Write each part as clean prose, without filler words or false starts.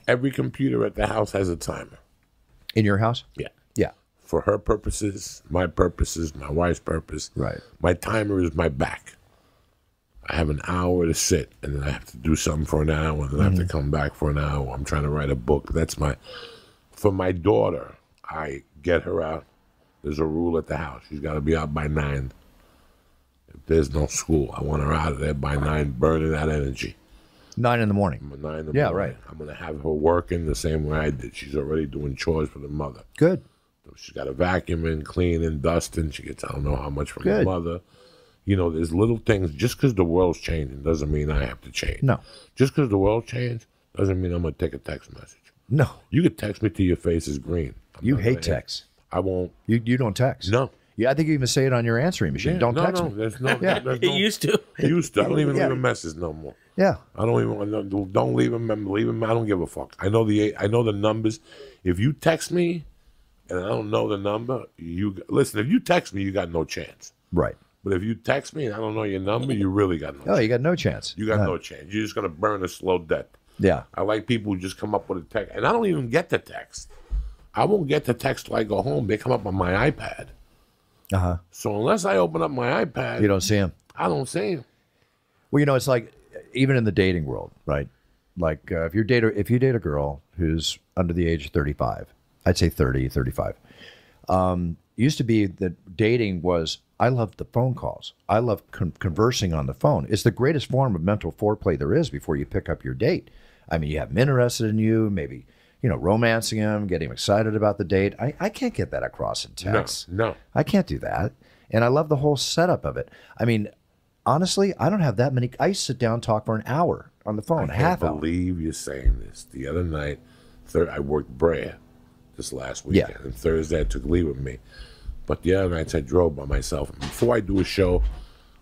Every computer at the house has a timer. In your house? Yeah. Yeah. For her purposes, my wife's purpose. Right. My timer is my back. I have an hour to sit, and then I have to do something for an hour, and then I have to come back for an hour. I'm trying to write a book. For my daughter, I get her out. There's a rule at the house. She's got to be out by 9. If there's no school, I want her out of there by 9, burning that energy. 9 in the morning. 9 in the morning. Yeah, right. I'm going to have her working the same way I did. She's already doing chores for the mother. Good. So she's got a vacuuming, cleaning, dusting. She gets I don't know how much from Good. her mother. You know, there's little things. Just because the world's changing doesn't mean I have to change. No. Just because the world changed doesn't mean I'm going to take a text message. No. You could text me till your face is green. You hate text. I won't. You don't text. No. Yeah, I think you even say it on your answering machine. Don't text me. There's no. Yeah. There's It no, used to. Used to. I don't even leave a message no more. Yeah. I don't even. Don't leave them. Leave them. I don't give a fuck. I know the numbers. If you text me, and I don't know the number, you listen. If you text me, you got no chance. Right. But if you text me and I don't know your number, you really got no. Oh, you got no chance. You got no chance. You're just gonna burn a slow death. Yeah. I like people who just come up with a text, and I don't even get the text. I won't get the text till I go home. They come up on my iPad. Uh-huh. So unless I open up my iPad, You don't see him. I don't see them. Well, you know, it's like even in the dating world, right? Like if you date a girl who's under the age of 35, I'd say 30, 35. It used to be that dating was, I love the phone calls. I love conversing on the phone. It's the greatest form of mental foreplay there is before you pick up your date. I mean, you have them interested in you, maybe, romancing them, getting them excited about the date. I can't get that across in text. No. I can't do that. And I love the whole setup of it. I mean, honestly, I don't have that many. I sit down and talk for an hour on the phone, I half can't hour. believe you're saying this. The other night, I worked Brea this last weekend, and Thursday I took leave with me. But the other nights I drove by myself. And before I do a show,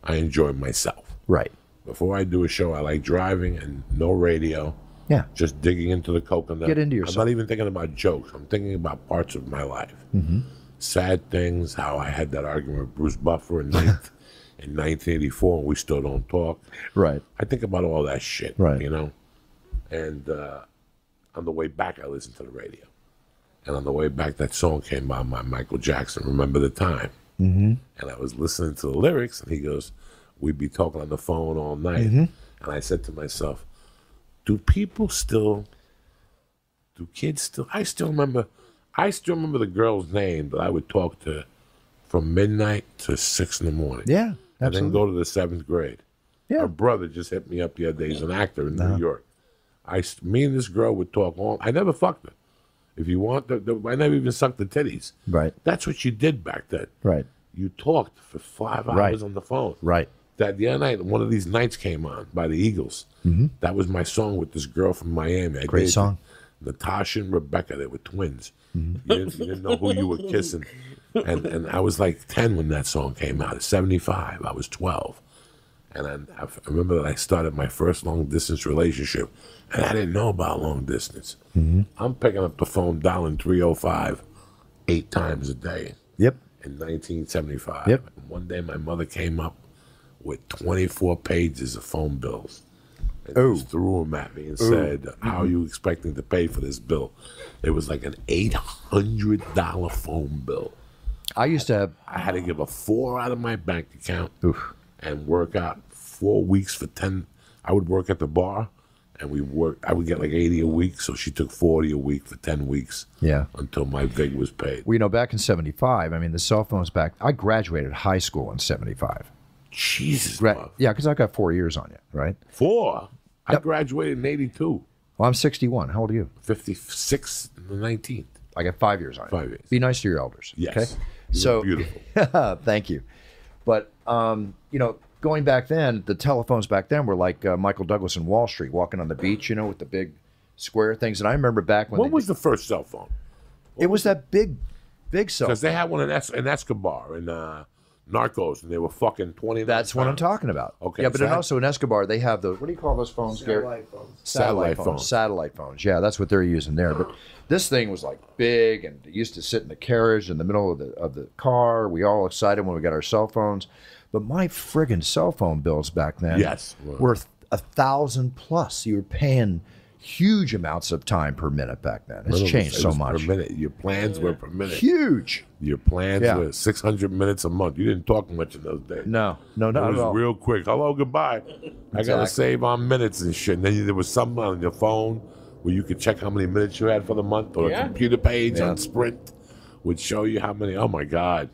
I enjoy myself. Right. Before I do a show, I like driving and no radio. Yeah. Just digging into the coconut. Get into yourself. I'm not even thinking about jokes. I'm thinking about parts of my life. Mm-hmm. Sad things, how I had that argument with Bruce Buffer in 1984 and we still don't talk. Right. I think about all that shit, Right. And on the way back, I listened to the radio. And on the way back, that song came on by Michael Jackson, Remember the Time. Mm-hmm. And I was listening to the lyrics, and he goes, we'd be talking on the phone all night. Mm-hmm. And I said to myself, do kids still, I still remember the girl's name that I would talk to from midnight to 6 in the morning. Yeah, And then absolutely. go to the 7th grade. Yeah. Her brother just hit me up the other day. He's an actor in New York. Me and this girl would talk all. I never fucked her. If you want, I never even sucked the titties. Right. That's what you did back then. Right. You talked for 5 hours Right. on the phone. Right. That the other night, one of these nights came on by the Eagles. Mm-hmm. That was my song with this girl from Miami. I Great dated song. Natasha and Rebecca. They were twins. Mm-hmm. You didn't know who you were kissing. And I was like 10 when that song came out. At 75, I was 12. And I remember that I started my first long-distance relationship, and I didn't know about long distance. Mm-hmm. I'm picking up the phone, dialing 305 8 times a day. Yep. In 1975. Yep. And one day my mother came up with 24 pages of phone bills. And just threw them at me and said, how are you expecting to pay for this bill? It was like an $800 phone bill. I used to have. I had to give her 4 out of my bank account Oof. and work out 4 weeks for 10. I would work at the bar, and I would get like 80 a week, so she took 40 a week for 10 weeks. Yeah. Until my VIG was paid. Well, back in 75, I mean, the cell phones back. I graduated high school in 75. Jesus. Yeah, because I got 4 years on you, right? 4? I Yep. graduated in 82. Well, I'm 61. How old are you? 56 and the 19th. I got 5 years on you. 5 years. Be nice to your elders. Yes. Okay. You were beautiful. Thank you. But going back then, the telephones back then were like Michael Douglas in Wall Street, walking on the beach, with the big square things. And I remember back when. What was the first cell phone? It was that big cell. Because they had one in Escobar and Narcos, and they were fucking 20. That's what I'm talking about. Okay. Yeah, but then also in Escobar, they have those. What do you call those phones, Gary? Satellite phones. Satellite phones. Yeah, that's what they're using there. But this thing was like big, and it used to sit in the carriage in the middle of the car. We all excited when we got our cell phones. But my friggin' cell phone bills back then Yes. were 1,000 plus. You were paying, huge amounts of time per minute back then. It's changed so much. Per minute. Your plans were per minute. Huge. Your plans were 600 minutes a month. You didn't talk much in those days. No, not it was at all. real quick. Hello, goodbye. I got to save on minutes and shit. And then there was something on your phone where you could check how many minutes you had for the month, or a computer page on Sprint would show you how many. Oh, my God.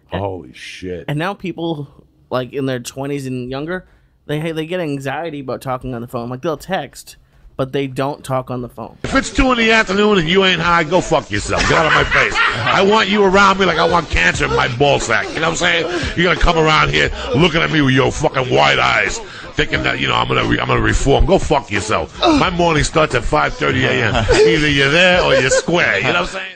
Holy shit. And now people, like, in their 20s and younger, they get anxiety about talking on the phone. Like, they'll text, but they don't talk on the phone. If it's 2 in the afternoon and you ain't high, go fuck yourself. Get out of my face. I want you around me like I want cancer in my ball sack. You know what I'm saying? You're gonna come around here looking at me with your fucking wide eyes, thinking that I'm gonna reform. Go fuck yourself. My morning starts at 5:30 a.m. Either you're there or you're square. You know what I'm saying?